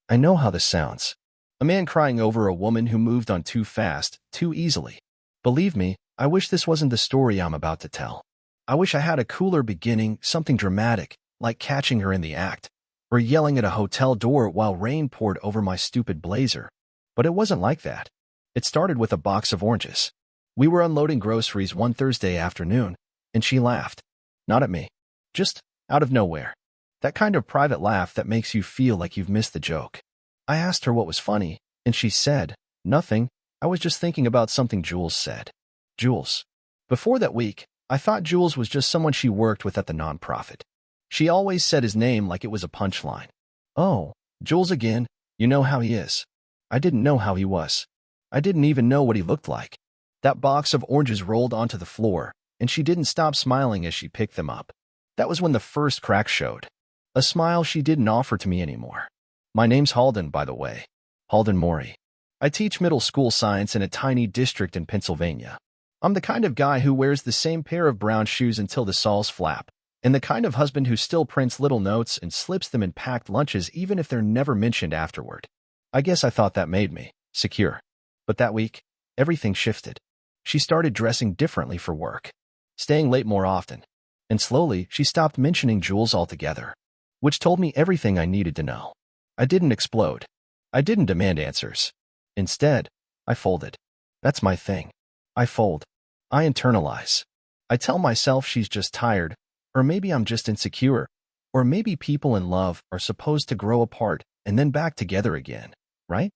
I know how this sounds. A man crying over a woman who moved on too fast, too easily. Believe me, I wish this wasn't the story I'm about to tell. I wish I had a cooler beginning, something dramatic, like catching her in the act, or yelling at a hotel door while rain poured over my stupid blazer. But it wasn't like that. It started with a box of oranges. We were unloading groceries one Thursday afternoon, and she laughed. Not at me. Just out of nowhere. That kind of private laugh that makes you feel like you've missed the joke. I asked her what was funny, and she said, "Nothing. I was just thinking about something Jules said." Jules. Before that week, I thought Jules was just someone she worked with at the nonprofit. She always said his name like it was a punchline. Oh, Jules again, you know how he is. I didn't know how he was. I didn't even know what he looked like. That box of oranges rolled onto the floor, and she didn't stop smiling as she picked them up. That was when the first crack showed. A smile she didn't offer to me anymore. My name's Halden, by the way. Halden Mori. I teach middle school science in a tiny district in Pennsylvania. I'm the kind of guy who wears the same pair of brown shoes until the soles flap, and the kind of husband who still prints little notes and slips them in packed lunches even if they're never mentioned afterward. I guess I thought that made me secure. But that week, everything shifted. She started dressing differently for work, staying late more often, and slowly she stopped mentioning Jules altogether, which told me everything I needed to know. I didn't explode. I didn't demand answers. Instead, I folded. That's my thing. I fold. I internalize. I tell myself she's just tired, or maybe I'm just insecure, or maybe people in love are supposed to grow apart and then back together again, right?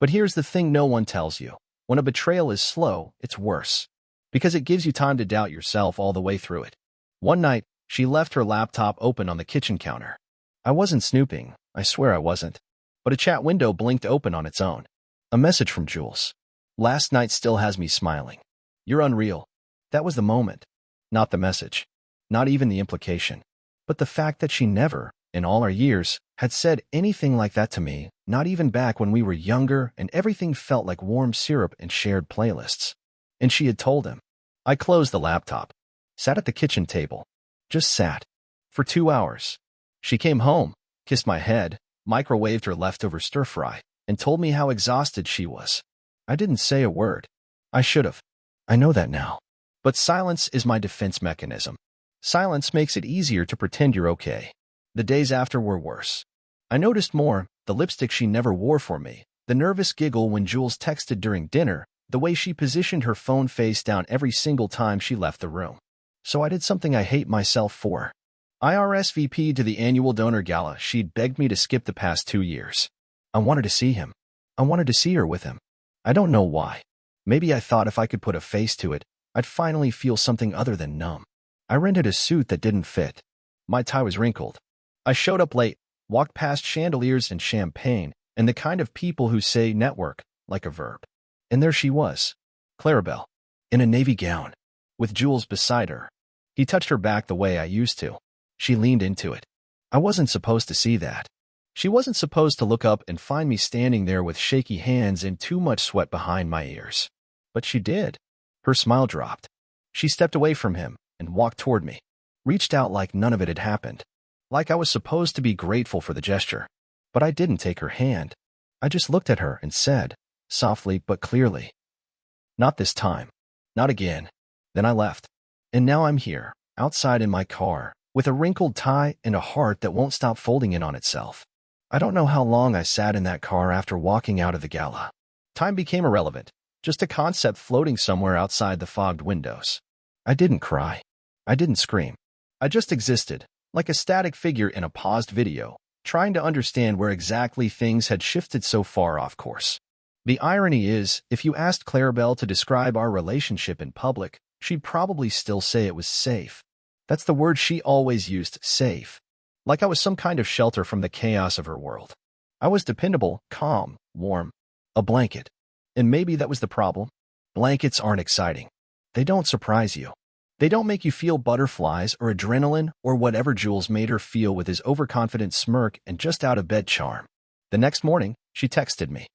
But here's the thing no one tells you. When a betrayal is slow, it's worse, because it gives you time to doubt yourself all the way through it. One night, she left her laptop open on the kitchen counter. I wasn't snooping, I swear I wasn't, but a chat window blinked open on its own. A message from Jules. Last night still has me smiling. You're unreal. That was the moment. Not the message. Not even the implication. But the fact that she never, in all our years, had said anything like that to me, not even back when we were younger and everything felt like warm syrup and shared playlists. And she had told him. I closed the laptop. Sat at the kitchen table. Just sat. For 2 hours. She came home, kissed my head, microwaved her leftover stir-fry, and told me how exhausted she was. I didn't say a word. I should have. I know that now. But silence is my defense mechanism. Silence makes it easier to pretend you're okay. The days after were worse. I noticed more, the lipstick she never wore for me, the nervous giggle when Jules texted during dinner, the way she positioned her phone face down every single time she left the room. So I did something I hate myself for. I RSVP'd to the annual donor gala she'd begged me to skip the past 2 years. I wanted to see him. I wanted to see her with him. I don't know why. Maybe I thought if I could put a face to it, I'd finally feel something other than numb. I rented a suit that didn't fit. My tie was wrinkled. I showed up late, walked past chandeliers and champagne, and the kind of people who say network like a verb. And there she was, Clarabelle, in a navy gown, with Jules beside her. He touched her back the way I used to. She leaned into it. I wasn't supposed to see that. She wasn't supposed to look up and find me standing there with shaky hands and too much sweat behind my ears. But she did. Her smile dropped. She stepped away from him and walked toward me, reached out like none of it had happened, like I was supposed to be grateful for the gesture. But I didn't take her hand. I just looked at her and said, softly but clearly, "Not this time. Not again." Then I left. And now I'm here, outside in my car, with a wrinkled tie and a heart that won't stop folding in on itself. I don't know how long I sat in that car after walking out of the gala. Time became irrelevant, just a concept floating somewhere outside the fogged windows. I didn't cry. I didn't scream. I just existed, like a static figure in a paused video, trying to understand where exactly things had shifted so far off course. The irony is, if you asked Clarabelle to describe our relationship in public, she'd probably still say it was safe. That's the word she always used, safe. Like I was some kind of shelter from the chaos of her world. I was dependable, calm, warm. A blanket. And maybe that was the problem. Blankets aren't exciting. They don't surprise you. They don't make you feel butterflies or adrenaline or whatever Jules made her feel with his overconfident smirk and just out of bed charm. The next morning, she texted me.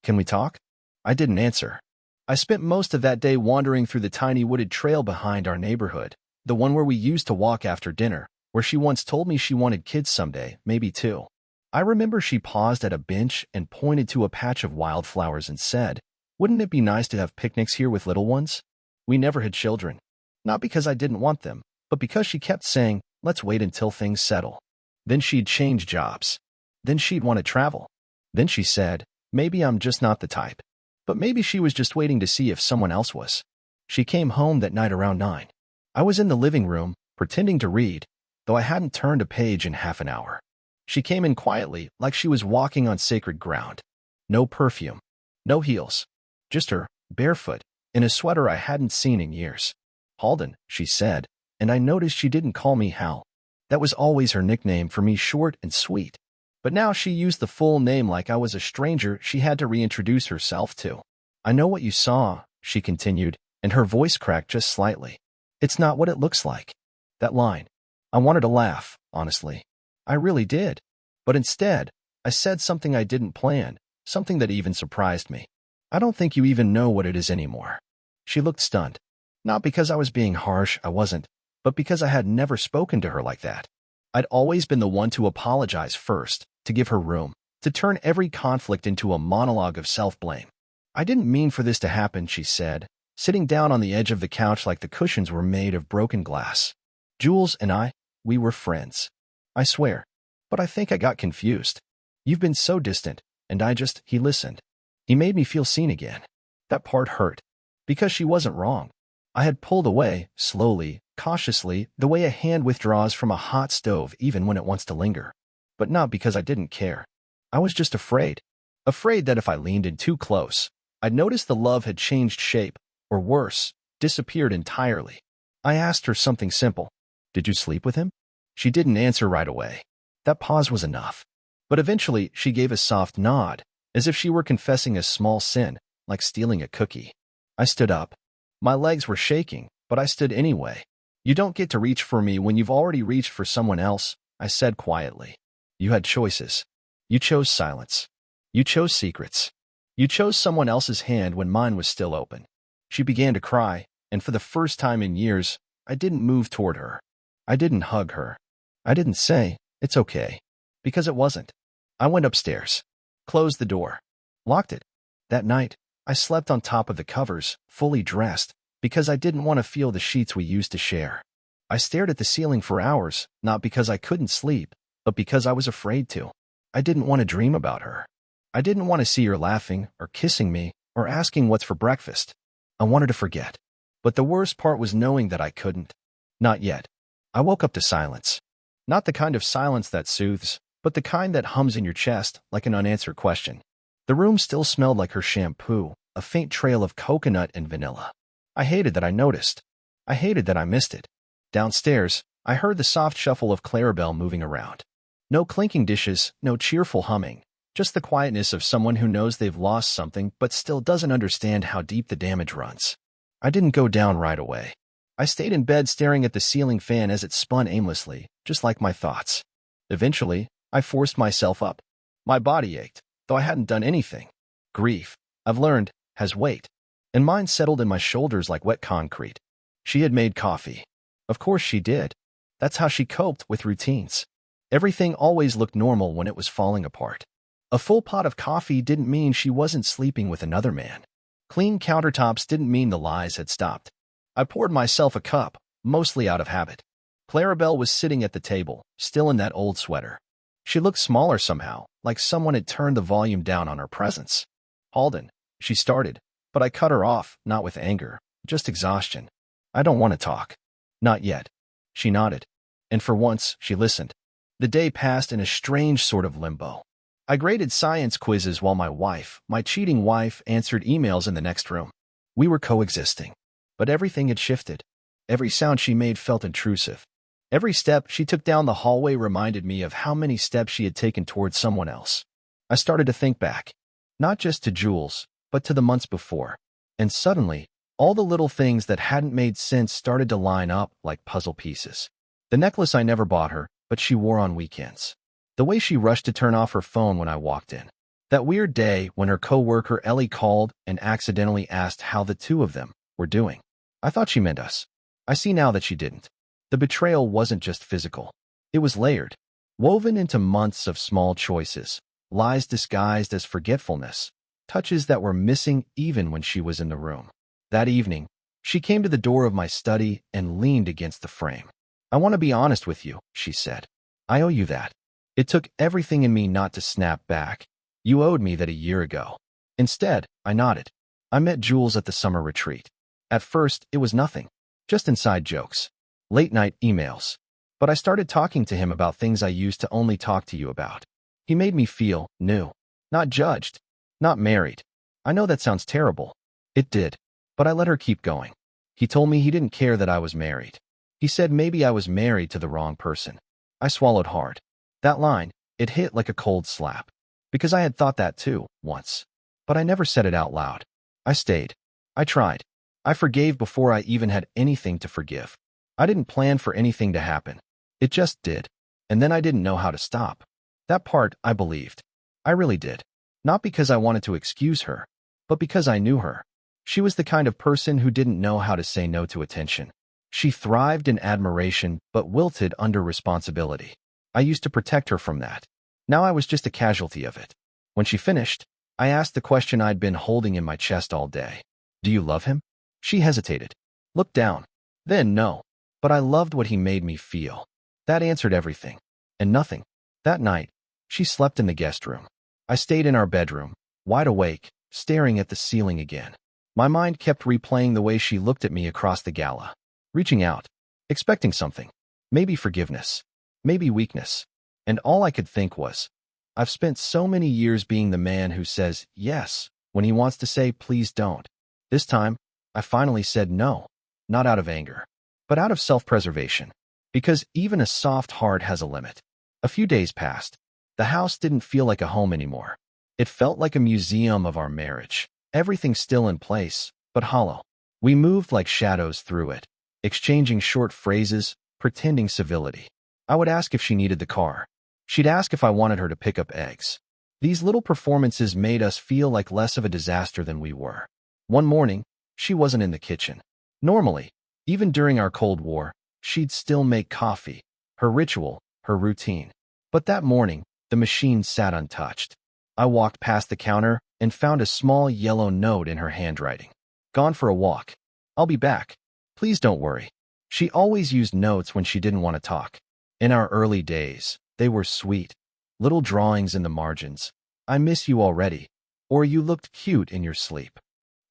"Can we talk?" I didn't answer. I spent most of that day wandering through the tiny wooded trail behind our neighborhood, the one where we used to walk after dinner, where she once told me she wanted kids someday, maybe 2. I remember she paused at a bench and pointed to a patch of wildflowers and said, "Wouldn't it be nice to have picnics here with little ones?" We never had children. Not because I didn't want them, but because she kept saying, "Let's wait until things settle." Then she'd change jobs. Then she'd want to travel. Then she said, "Maybe I'm just not the type." But maybe she was just waiting to see if someone else was. She came home that night around 9. I was in the living room, pretending to read, though I hadn't turned a page in half an hour. She came in quietly, like she was walking on sacred ground. No perfume. No heels. Just her, barefoot, in a sweater I hadn't seen in years. "Halden," she said, and I noticed she didn't call me Hal. That was always her nickname for me, short and sweet. But now she used the full name like I was a stranger she had to reintroduce herself to. "I know what you saw," she continued, and her voice cracked just slightly. "It's not what it looks like." That line. I wanted to laugh, honestly. I really did. But instead, I said something I didn't plan, something that even surprised me. "I don't think you even know what it is anymore." She looked stunned. Not because I was being harsh, I wasn't, but because I had never spoken to her like that. I'd always been the one to apologize first, to give her room, to turn every conflict into a monologue of self-blame. "I didn't mean for this to happen," she said, sitting down on the edge of the couch like the cushions were made of broken glass. "Jules and I, we were friends. I swear. But I think I got confused. You've been so distant, and he listened. He made me feel seen again." That part hurt. Because she wasn't wrong. I had pulled away, slowly, cautiously, the way a hand withdraws from a hot stove even when it wants to linger. But not because I didn't care. I was just afraid. Afraid that if I leaned in too close, I'd notice the love had changed shape, or worse, disappeared entirely. I asked her something simple. "Did you sleep with him?" She didn't answer right away. That pause was enough. But eventually, she gave a soft nod, as if she were confessing a small sin, like stealing a cookie. I stood up. My legs were shaking, but I stood anyway. "You don't get to reach for me when you've already reached for someone else," I said quietly. "You had choices. You chose silence. You chose secrets. You chose someone else's hand when mine was still open." She began to cry, and for the first time in years, I didn't move toward her. I didn't hug her. I didn't say, "It's okay," because it wasn't. I went upstairs, closed the door, locked it. That night, I slept on top of the covers, fully dressed, because I didn't want to feel the sheets we used to share. I stared at the ceiling for hours, not because I couldn't sleep, but because I was afraid to. I didn't want to dream about her. I didn't want to see her laughing, or kissing me, or asking what's for breakfast. I wanted to forget. But the worst part was knowing that I couldn't. Not yet. I woke up to silence. Not the kind of silence that soothes, but the kind that hums in your chest like an unanswered question. The room still smelled like her shampoo, a faint trail of coconut and vanilla. I hated that I noticed. I hated that I missed it. Downstairs, I heard the soft shuffle of Clarabelle moving around. No clinking dishes, no cheerful humming, just the quietness of someone who knows they've lost something but still doesn't understand how deep the damage runs. I didn't go down right away. I stayed in bed staring at the ceiling fan as it spun aimlessly, just like my thoughts. Eventually, I forced myself up. My body ached, though I hadn't done anything. Grief, I've learned, has weight. And mine settled in my shoulders like wet concrete. She had made coffee. Of course she did. That's how she coped with routines. Everything always looked normal when it was falling apart. A full pot of coffee didn't mean she wasn't sleeping with another man. Clean countertops didn't mean the lies had stopped. I poured myself a cup, mostly out of habit. Clarabelle was sitting at the table, still in that old sweater. She looked smaller somehow, like someone had turned the volume down on her presence. "Halden," she started, but I cut her off, not with anger, just exhaustion. "I don't want to talk." "Not yet." She nodded. And for once, she listened. The day passed in a strange sort of limbo. I graded science quizzes while my cheating wife, answered emails in the next room. We were coexisting. But everything had shifted. Every sound she made felt intrusive. Every step she took down the hallway reminded me of how many steps she had taken towards someone else. I started to think back. Not just to Jules, but to the months before. And suddenly, all the little things that hadn't made sense started to line up like puzzle pieces. The necklace I never bought her, but she wore on weekends. The way she rushed to turn off her phone when I walked in. That weird day when her coworker Ellie called and accidentally asked how the two of them were doing. I thought she meant us. I see now that she didn't. The betrayal wasn't just physical. It was layered. woven into months of small choices, lies disguised as forgetfulness, touches that were missing even when she was in the room. That evening, she came to the door of my study and leaned against the frame. "I want to be honest with you," she said. "I owe you that. It took everything in me not to snap back. You owed me that a year ago." Instead, I nodded. "I met Jules at the summer retreat. At first, it was nothing. Just inside jokes. Late-night emails. But I started talking to him about things I used to only talk to you about. He made me feel new. Not judged. Not married. I know that sounds terrible. It did. But I let her keep going. He told me he didn't care that I was married. He said maybe I was married to the wrong person." I swallowed hard. That line, it hit like a cold slap. Because I had thought that too, once. But I never said it out loud. I stayed. I tried. I forgave before I even had anything to forgive. I didn't plan for anything to happen. It just did. And then I didn't know how to stop. That part I believed. I really did. Not because I wanted to excuse her, but because I knew her. She was the kind of person who didn't know how to say no to attention. She thrived in admiration, but wilted under responsibility. I used to protect her from that. Now I was just a casualty of it. When she finished, I asked the question I'd been holding in my chest all day. "Do you love him?" She hesitated. Looked down. Then no. But I loved what he made me feel. That answered everything. And nothing. That night, she slept in the guest room. I stayed in our bedroom, wide awake, staring at the ceiling again. My mind kept replaying the way she looked at me across the gala. Reaching out. Expecting something. Maybe forgiveness. Maybe weakness. And all I could think was, I've spent so many years being the man who says yes when he wants to say please don't. This time, I finally said no. Not out of anger, but out of self-preservation. Because even a soft heart has a limit. A few days passed. The house didn't feel like a home anymore. It felt like a museum of our marriage. Everything still in place, but hollow. We moved like shadows through it, exchanging short phrases, pretending civility. I would ask if she needed the car. She'd ask if I wanted her to pick up eggs. These little performances made us feel like less of a disaster than we were. One morning, she wasn't in the kitchen. Normally, even during our Cold War, she'd still make coffee. Her ritual, her routine. But that morning, the machine sat untouched. I walked past the counter and found a small yellow note in her handwriting. "Gone for a walk. I'll be back. Please don't worry." She always used notes when she didn't want to talk. In our early days, they were sweet. Little drawings in the margins. "I miss you already," or "You looked cute in your sleep."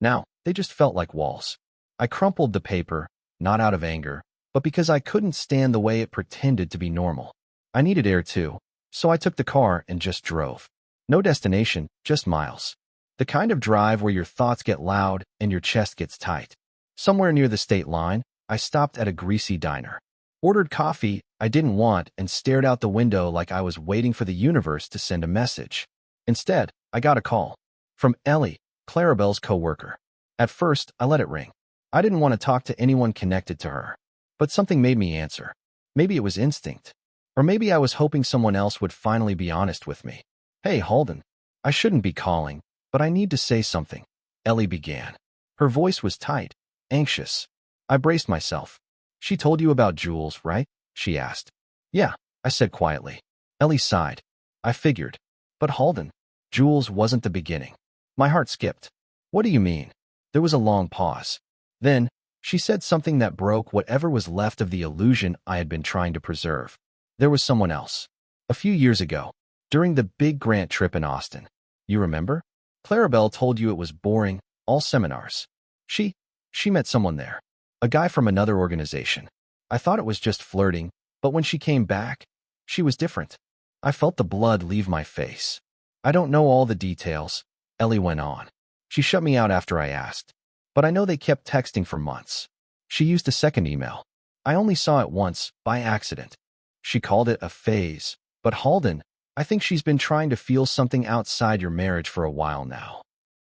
Now, they just felt like walls. I crumpled the paper, not out of anger, but because I couldn't stand the way it pretended to be normal. I needed air too, so I took the car and just drove. No destination, just miles. The kind of drive where your thoughts get loud and your chest gets tight. Somewhere near the state line, I stopped at a greasy diner. Ordered coffee I didn't want and stared out the window like I was waiting for the universe to send a message. Instead, I got a call. From Ellie, Clarabelle's coworker. At first, I let it ring. I didn't want to talk to anyone connected to her. But something made me answer. Maybe it was instinct. Or maybe I was hoping someone else would finally be honest with me. "Hey, Holden. I shouldn't be calling, but I need to say something," Ellie began. Her voice was tight, anxious. I braced myself. "She told you about Jules, right?" she asked. "Yeah," I said quietly. Ellie sighed. "I figured. But Holden, Jules wasn't the beginning." My heart skipped. "What do you mean?" There was a long pause. Then, she said something that broke whatever was left of the illusion I had been trying to preserve. There was someone else. A few years ago, during the big grant trip in Austin. You remember? Clarabelle told you it was boring, all seminars. She met someone there. A guy from another organization. I thought it was just flirting, but when she came back, she was different. I felt the blood leave my face. "I don't know all the details," Ellie went on. She shut me out after I asked. But I know they kept texting for months. She used a second email. I only saw it once, by accident. She called it a phase. But Holden, I think she's been trying to feel something outside your marriage for a while now.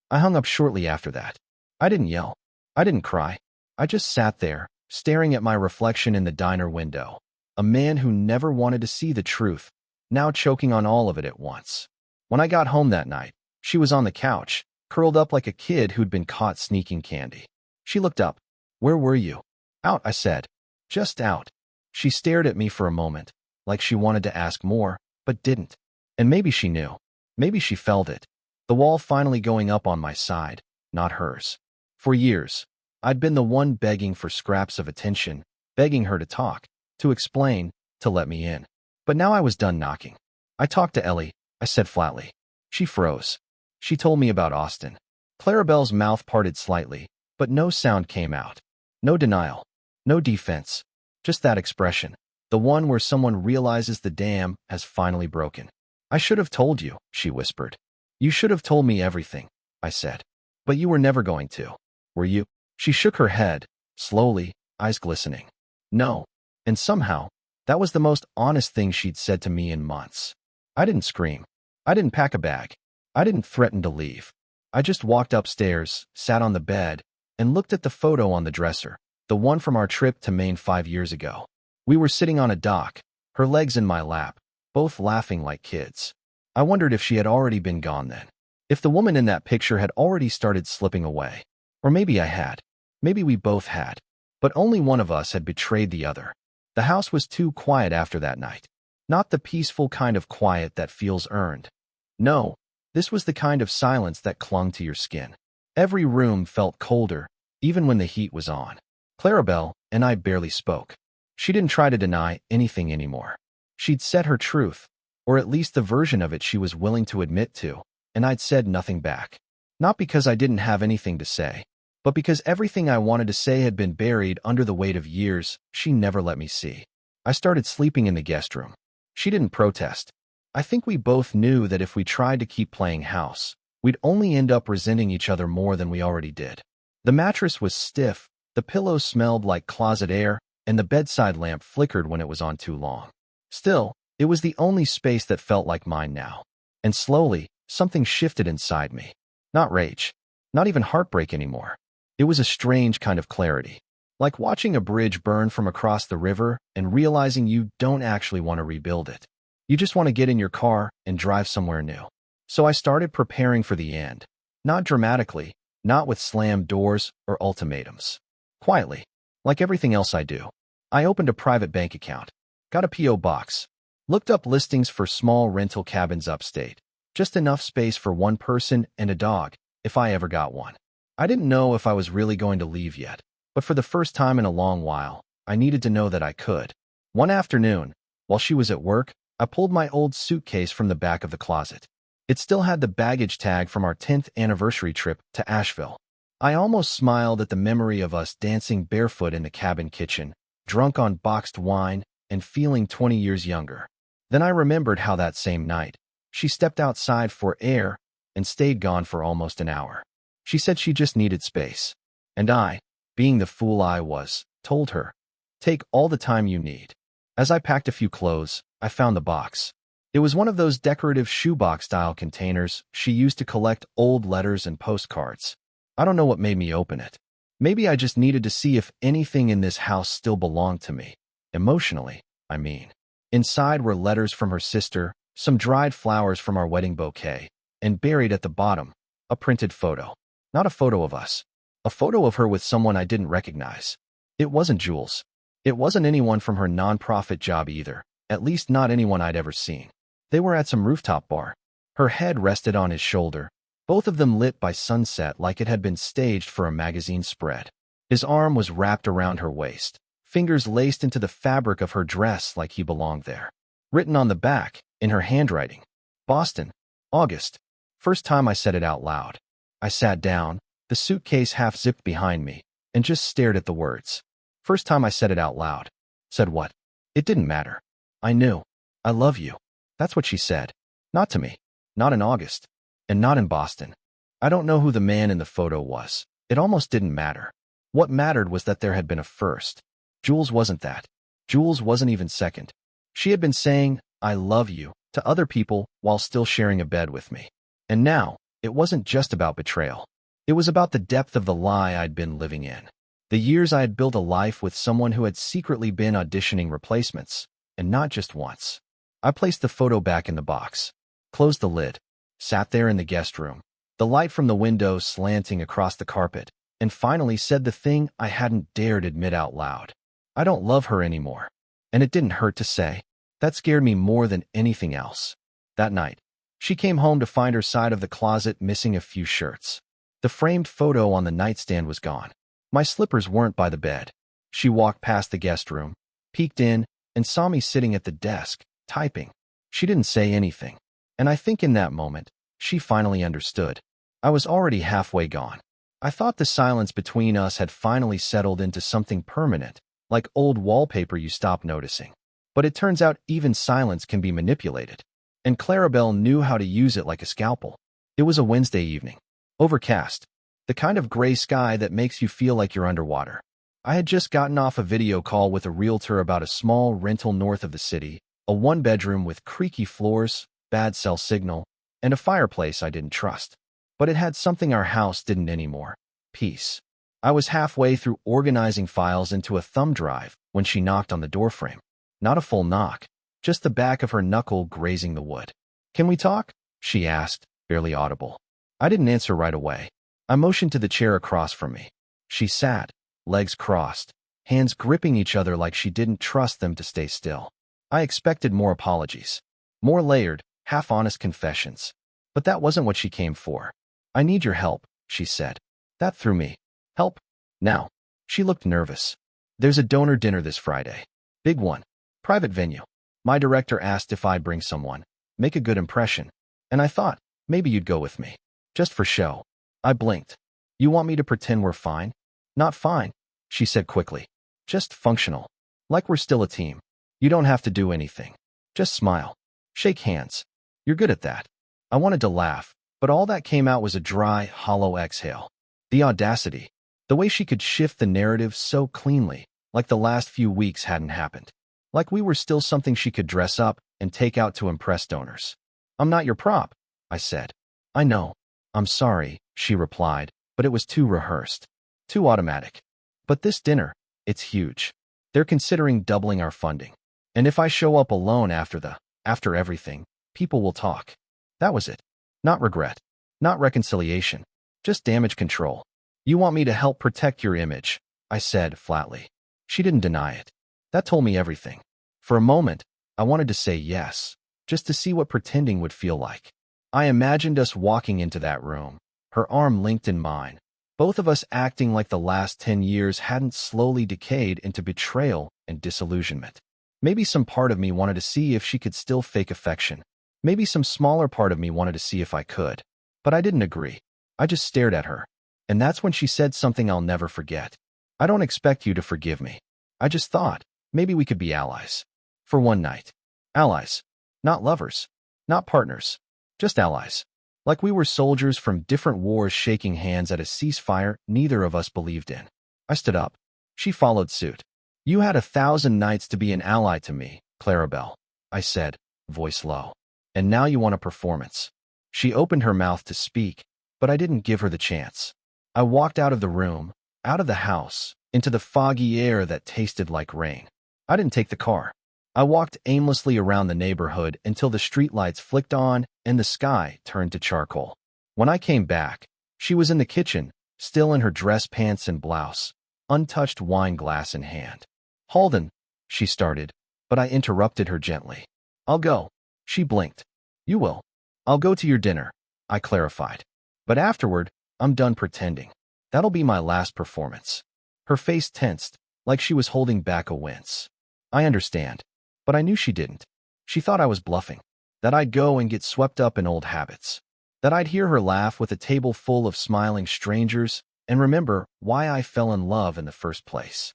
I hung up shortly after that. I didn't yell. I didn't cry. I just sat there, staring at my reflection in the diner window. A man who never wanted to see the truth, now choking on all of it at once. When I got home that night, she was on the couch, curled up like a kid who'd been caught sneaking candy. She looked up. "Where were you?" "Out," I said. "Just out." She stared at me for a moment. like she wanted to ask more, but didn't. And maybe she knew. Maybe she felt it. The wall finally going up on my side, not hers. For years, I'd been the one begging for scraps of attention, begging her to talk, to explain, to let me in. But now I was done knocking. I talked to Ellie, I said flatly. She froze. She told me about Austin. Clarabelle's mouth parted slightly, but no sound came out. No denial. No defense. Just that expression. The one where someone realizes the dam has finally broken. I should have told you, she whispered. You should have told me everything, I said. But you were never going to, were you? She shook her head, slowly, eyes glistening. No. And somehow, that was the most honest thing she'd said to me in months. I didn't scream. I didn't pack a bag. I didn't threaten to leave. I just walked upstairs, sat on the bed, and looked at the photo on the dresser, the one from our trip to Maine 5 years ago. We were sitting on a dock, her legs in my lap, both laughing like kids. I wondered if she had already been gone then. If the woman in that picture had already started slipping away. Or maybe I had. Maybe we both had. But only one of us had betrayed the other. The house was too quiet after that night. Not the peaceful kind of quiet that feels earned. No, this was the kind of silence that clung to your skin. Every room felt colder, even when the heat was on. Clarabelle and I barely spoke. She didn't try to deny anything anymore. She'd said her truth, or at least the version of it she was willing to admit to, and I'd said nothing back. Not because I didn't have anything to say, but because everything I wanted to say had been buried under the weight of years she never let me see. I started sleeping in the guest room. She didn't protest. I think we both knew that if we tried to keep playing house, we'd only end up resenting each other more than we already did. The mattress was stiff, the pillows smelled like closet air, and the bedside lamp flickered when it was on too long. Still, it was the only space that felt like mine now. And slowly, something shifted inside me. Not rage. Not even heartbreak anymore. It was a strange kind of clarity. Like watching a bridge burn from across the river and realizing you don't actually want to rebuild it. You just want to get in your car and drive somewhere new. So I started preparing for the end. Not dramatically, not with slammed doors or ultimatums. Quietly, like everything else I do. I opened a private bank account, got a P.O. box, looked up listings for small rental cabins upstate. Just enough space for one person and a dog, if I ever got one. I didn't know if I was really going to leave yet, but for the first time in a long while, I needed to know that I could. One afternoon, while she was at work, I pulled my old suitcase from the back of the closet. It still had the baggage tag from our 10th anniversary trip to Asheville. I almost smiled at the memory of us dancing barefoot in the cabin kitchen, drunk on boxed wine, and feeling 20 years younger. Then I remembered how that same night, she stepped outside for air and stayed gone for almost an hour. She said she just needed space. And I, being the fool I was, told her, take all the time you need. As I packed a few clothes, I found the box. It was one of those decorative shoebox-style containers she used to collect old letters and postcards. I don't know what made me open it. Maybe I just needed to see if anything in this house still belonged to me. Emotionally, I mean. Inside were letters from her sister, some dried flowers from our wedding bouquet, and buried at the bottom, a printed photo. Not a photo of us. A photo of her with someone I didn't recognize. It wasn't Jules. It wasn't anyone from her nonprofit job either, at least not anyone I'd ever seen. They were at some rooftop bar. Her head rested on his shoulder, both of them lit by sunset like it had been staged for a magazine spread. His arm was wrapped around her waist, fingers laced into the fabric of her dress like he belonged there. Written on the back, in her handwriting, Boston, August. First time I said it out loud. I sat down, the suitcase half zipped behind me, and just stared at the words. First time I said it out loud. Said what? It didn't matter. I knew. I love you. That's what she said. Not to me. Not in August. And not in Boston. I don't know who the man in the photo was. It almost didn't matter. What mattered was that there had been a first. Jules wasn't that. Jules wasn't even second. She had been saying, I love you, to other people while still sharing a bed with me. And now, it wasn't just about betrayal. It was about the depth of the lie I'd been living in. The years I had built a life with someone who had secretly been auditioning replacements, and not just once. I placed the photo back in the box, closed the lid, sat there in the guest room, the light from the window slanting across the carpet, and finally said the thing I hadn't dared admit out loud. I don't love her anymore. And it didn't hurt to say. That scared me more than anything else. That night, she came home to find her side of the closet missing a few shirts. The framed photo on the nightstand was gone. My slippers weren't by the bed. She walked past the guest room, peeked in, and saw me sitting at the desk, typing. She didn't say anything. And I think in that moment, she finally understood. I was already halfway gone. I thought the silence between us had finally settled into something permanent, like old wallpaper you stop noticing. But it turns out even silence can be manipulated. And Clarabelle knew how to use it like a scalpel. It was a Wednesday evening. Overcast. The kind of gray sky that makes you feel like you're underwater. I had just gotten off a video call with a realtor about a small rental north of the city, a one-bedroom with creaky floors, bad cell signal, and a fireplace I didn't trust. But it had something our house didn't anymore. Peace. I was halfway through organizing files into a thumb drive when she knocked on the doorframe. Not a full knock, just the back of her knuckle grazing the wood. "Can we talk?" she asked, barely audible. I didn't answer right away. I motioned to the chair across from me. She sat, legs crossed, hands gripping each other like she didn't trust them to stay still. I expected more apologies. More layered, half-honest confessions. But that wasn't what she came for. "I need your help," she said. That threw me. "Help? Now?" She looked nervous. "There's a donor dinner this Friday. Big one. Private venue. My director asked if I'd bring someone. Make a good impression. And I thought, maybe you'd go with me. Just for show." I blinked. "You want me to pretend we're fine?" "Not fine," she said quickly. "Just functional. Like we're still a team. You don't have to do anything. Just smile. Shake hands. You're good at that." I wanted to laugh, but all that came out was a dry, hollow exhale. The audacity. The way she could shift the narrative so cleanly, like the last few weeks hadn't happened. Like we were still something she could dress up and take out to impress donors. "I'm not your prop," I said. "I know. I'm sorry," she replied, but it was too rehearsed. Too automatic. "But this dinner, it's huge. They're considering doubling our funding. And if I show up alone after everything, people will talk." That was it. Not regret. Not reconciliation. Just damage control. "You want me to help protect your image," I said flatly. She didn't deny it. That told me everything. For a moment, I wanted to say yes, just to see what pretending would feel like. I imagined us walking into that room, her arm linked in mine, both of us acting like the last 10 years hadn't slowly decayed into betrayal and disillusionment. Maybe some part of me wanted to see if she could still fake affection. Maybe some smaller part of me wanted to see if I could. But I didn't agree. I just stared at her. And that's when she said something I'll never forget. "I don't expect you to forgive me. I just thought, maybe we could be allies. For one night. Allies. Not lovers. Not partners. Just allies. Like we were soldiers from different wars shaking hands at a ceasefire neither of us believed in." I stood up. She followed suit. "You had 1,000 nights to be an ally to me, Clarabelle," I said, voice low. "And now you want a performance." She opened her mouth to speak, but I didn't give her the chance. I walked out of the room, out of the house, into the foggy air that tasted like rain. I didn't take the car. I walked aimlessly around the neighborhood until the streetlights flicked on and the sky turned to charcoal. When I came back, she was in the kitchen, still in her dress pants and blouse, untouched wine glass in hand. "Halden," she started, but I interrupted her gently. "I'll go." She blinked. "You will." "I'll go to your dinner," I clarified. "But afterward, I'm done pretending. That'll be my last performance." Her face tensed, like she was holding back a wince. I understand. But I knew she didn't. She thought I was bluffing. That I'd go and get swept up in old habits. That I'd hear her laugh with a table full of smiling strangers and remember why I fell in love in the first place.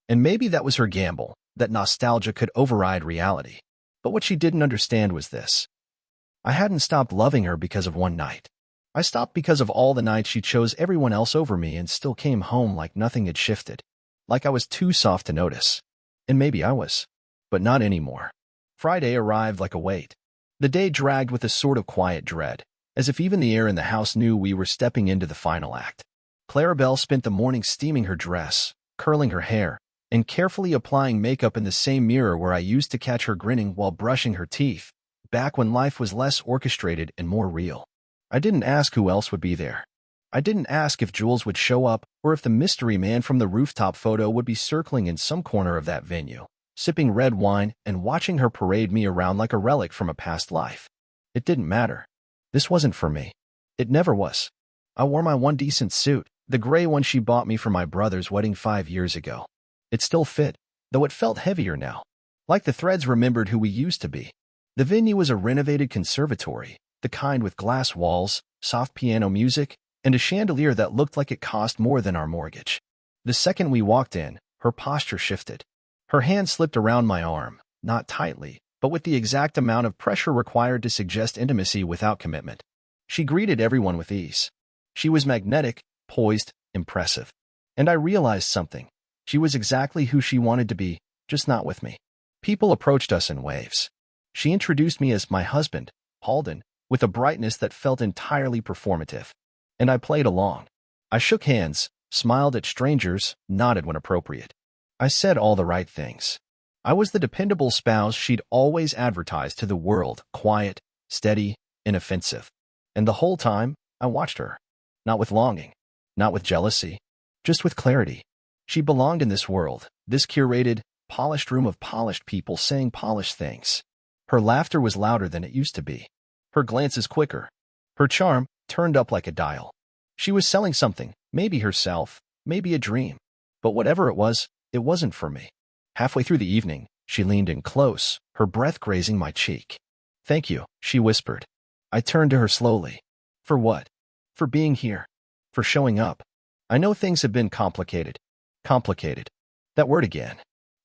And maybe that was her gamble, that nostalgia could override reality. But what she didn't understand was this. I hadn't stopped loving her because of one night. I stopped because of all the nights she chose everyone else over me and still came home like nothing had shifted. Like I was too soft to notice. And maybe I was. But not anymore. Friday arrived like a weight. The day dragged with a sort of quiet dread, as if even the air in the house knew we were stepping into the final act. Clarabelle spent the morning steaming her dress, curling her hair, and carefully applying makeup in the same mirror where I used to catch her grinning while brushing her teeth, back when life was less orchestrated and more real. I didn't ask who else would be there. I didn't ask if Jules would show up or if the mystery man from the rooftop photo would be circling in some corner of that venue. sipping red wine and watching her parade me around like a relic from a past life. It didn't matter. This wasn't for me. It never was. I wore my one decent suit, the gray one she bought me for my brother's wedding 5 years ago. It still fit, though it felt heavier now. Like the threads remembered who we used to be. The venue was a renovated conservatory, the kind with glass walls, soft piano music, and a chandelier that looked like it cost more than our mortgage. The second we walked in, her posture shifted. Her hand slipped around my arm, not tightly, but with the exact amount of pressure required to suggest intimacy without commitment. She greeted everyone with ease. She was magnetic, poised, impressive. And I realized something. She was exactly who she wanted to be, just not with me. People approached us in waves. She introduced me as my husband, Halden, with a brightness that felt entirely performative. And I played along. I shook hands, smiled at strangers, nodded when appropriate. I said all the right things. I was the dependable spouse she'd always advertised to the world, quiet, steady, inoffensive. And the whole time, I watched her. Not with longing, not with jealousy, just with clarity. She belonged in this world, this curated, polished room of polished people saying polished things. Her laughter was louder than it used to be. Her glances quicker. Her charm turned up like a dial. She was selling something, maybe herself, maybe a dream. But whatever it wasn't for me. Halfway through the evening, she leaned in close, her breath grazing my cheek. "Thank you," she whispered. I turned to her slowly. "For what?" "For being here. For showing up. I know things have been complicated." Complicated. That word again.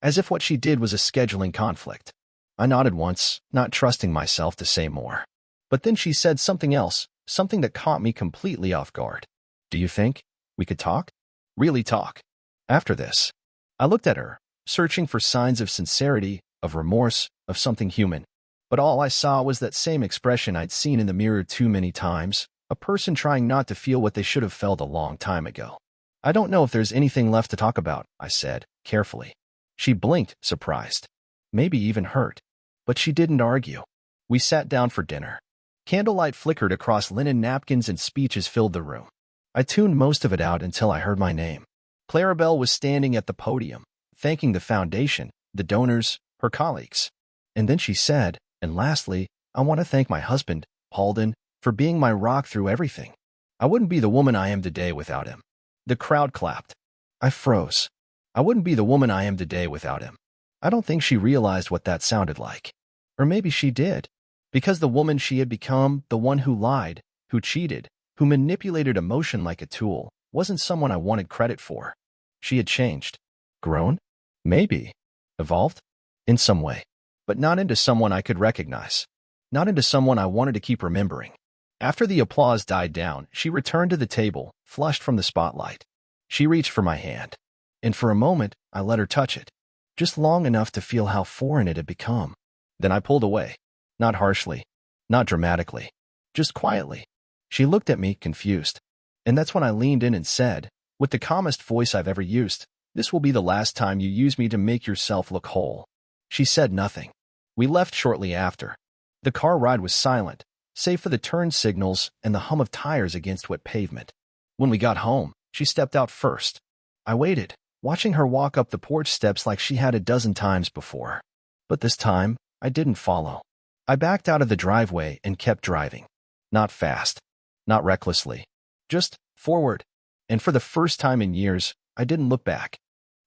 As if what she did was a scheduling conflict. I nodded once, not trusting myself to say more. But then she said something else, something that caught me completely off guard. "Do you think we could talk? Really talk? After this?" I looked at her, searching for signs of sincerity, of remorse, of something human. But all I saw was that same expression I'd seen in the mirror too many times, a person trying not to feel what they should have felt a long time ago. "I don't know if there's anything left to talk about," I said, carefully. She blinked, surprised. Maybe even hurt. But she didn't argue. We sat down for dinner. Candlelight flickered across linen napkins and speeches filled the room. I tuned most of it out until I heard my name. Clarabelle was standing at the podium, thanking the foundation, the donors, her colleagues. And then she said, "And lastly, I want to thank my husband, Halden, for being my rock through everything. I wouldn't be the woman I am today without him." The crowd clapped. I froze. I wouldn't be the woman I am today without him. I don't think she realized what that sounded like. Or maybe she did. Because the woman she had become, the one who lied, who cheated, who manipulated emotion like a tool, wasn't someone I wanted credit for. She had changed. Grown? Maybe. Evolved? In some way. But not into someone I could recognize. Not into someone I wanted to keep remembering. After the applause died down, she returned to the table, flushed from the spotlight. She reached for my hand. And for a moment, I let her touch it. Just long enough to feel how foreign it had become. Then I pulled away. Not harshly. Not dramatically. Just quietly. She looked at me, confused. And that's when I leaned in and said, with the calmest voice I've ever used, "This will be the last time you use me to make yourself look whole." She said nothing. We left shortly after. The car ride was silent, save for the turn signals and the hum of tires against wet pavement. When we got home, she stepped out first. I waited, watching her walk up the porch steps like she had a dozen times before. But this time, I didn't follow. I backed out of the driveway and kept driving. Not fast. Not recklessly. Just forward. And for the first time in years, I didn't look back.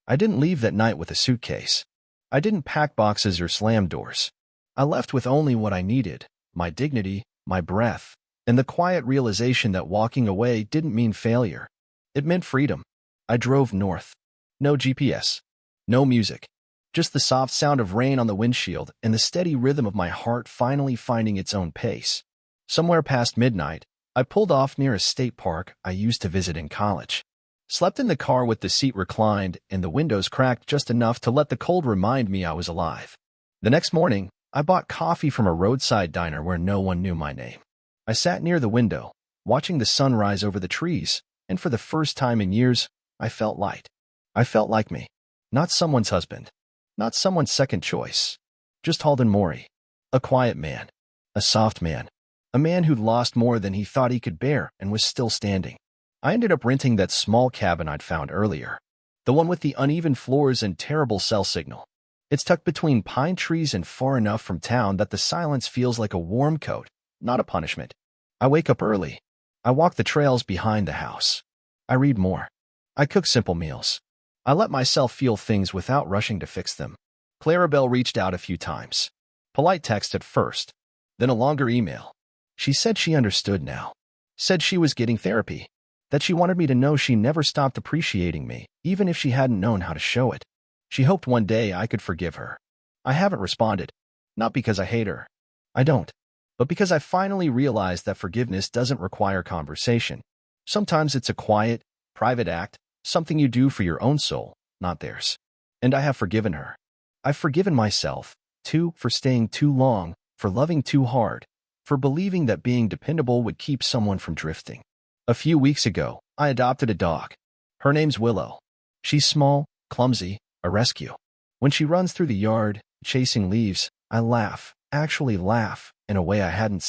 I didn't leave that night with a suitcase. I didn't pack boxes or slam doors. I left with only what I needed, my dignity, my breath, and the quiet realization that walking away didn't mean failure. It meant freedom. I drove north. No GPS. No music. Just the soft sound of rain on the windshield and the steady rhythm of my heart finally finding its own pace. Somewhere past midnight, I pulled off near a state park I used to visit in college. Slept in the car with the seat reclined and the windows cracked just enough to let the cold remind me I was alive. The next morning, I bought coffee from a roadside diner where no one knew my name. I sat near the window, watching the sun rise over the trees, and for the first time in years, I felt light. I felt like me. Not someone's husband. Not someone's second choice. Just Halden Mori. A quiet man. A soft man. A man who'd lost more than he thought he could bear and was still standing. I ended up renting that small cabin I'd found earlier. The one with the uneven floors and terrible cell signal. It's tucked between pine trees and far enough from town that the silence feels like a warm coat, not a punishment. I wake up early. I walk the trails behind the house. I read more. I cook simple meals. I let myself feel things without rushing to fix them. Clarabelle reached out a few times. Polite text at first, then a longer email. She said she understood now. Said she was getting therapy. That she wanted me to know she never stopped appreciating me, even if she hadn't known how to show it. She hoped one day I could forgive her. I haven't responded. Not because I hate her. I don't. But because I finally realized that forgiveness doesn't require conversation. Sometimes it's a quiet, private act, something you do for your own soul, not theirs. And I have forgiven her. I've forgiven myself, too, for staying too long, for loving too hard, for believing that being dependable would keep someone from drifting. A few weeks ago, I adopted a dog. Her name's Willow. She's small, clumsy, a rescue. When she runs through the yard, chasing leaves, I laugh, actually laugh, in a way I hadn't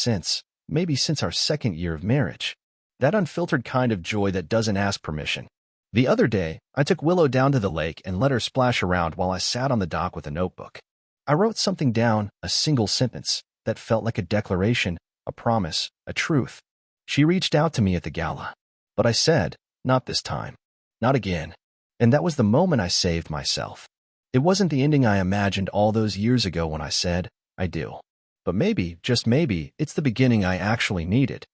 maybe since our second year of marriage. That unfiltered kind of joy that doesn't ask permission. The other day, I took Willow down to the lake and let her splash around while I sat on the dock with a notebook. I wrote something down, a single sentence, that felt like a declaration, a promise, a truth. She reached out to me at the gala. But I said, not this time. Not again. And that was the moment I saved myself. It wasn't the ending I imagined all those years ago when I said, I do. But maybe, just maybe, it's the beginning I actually needed.